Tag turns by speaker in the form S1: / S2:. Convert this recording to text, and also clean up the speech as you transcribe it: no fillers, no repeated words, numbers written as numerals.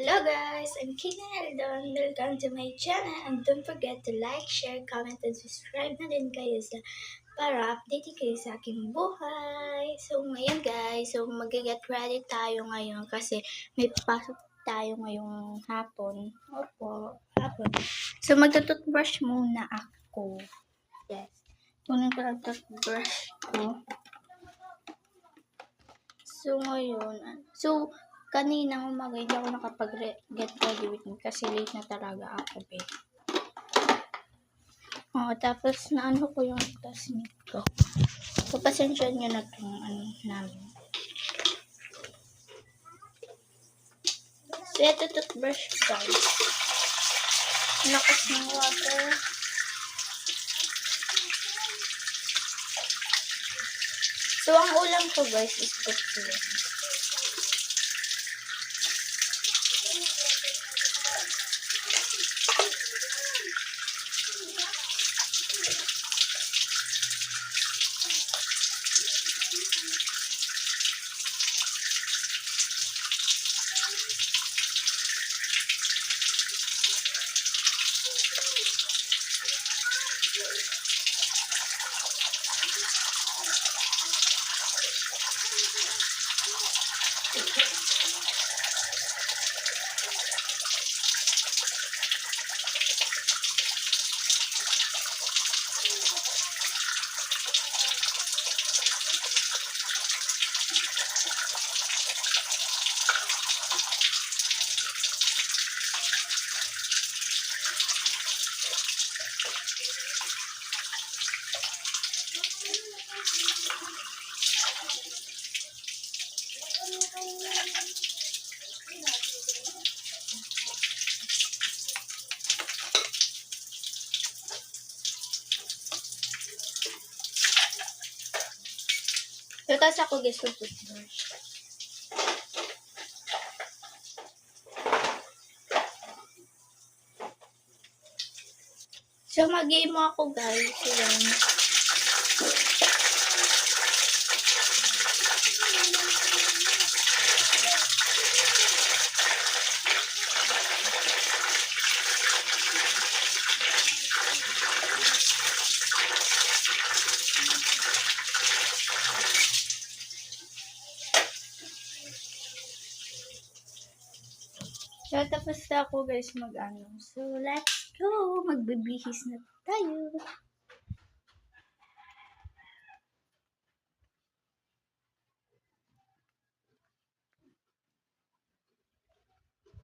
S1: Hello guys, I'm Kina Eldon. Welcome to my channel and don't forget to like, share, comment, and subscribe na din kayo para update kayo sa aking buhay. So ngayon guys, mag-get ready tayo ngayon kasi may pasok tayo ngayong hapon. Opo, hapon. So magtututbrush muna ako. Yes. Kunin ko lang toothbrush ko. Kaninang umaga hindi ako nakapag-get ready with me kasi late na talaga ako, babe. Tapos naano ko yung classmate ko. So, pasensya nyo na itong namin. So, ito toothbrush, guys. Lakas ng water. So, ang ulam ko, guys, is toothbrush. Tapos ako guys ko toothbrush. So mag-game ako guys. Yan. So, tapos na ako guys So, let's go! Magbibihis na tayo.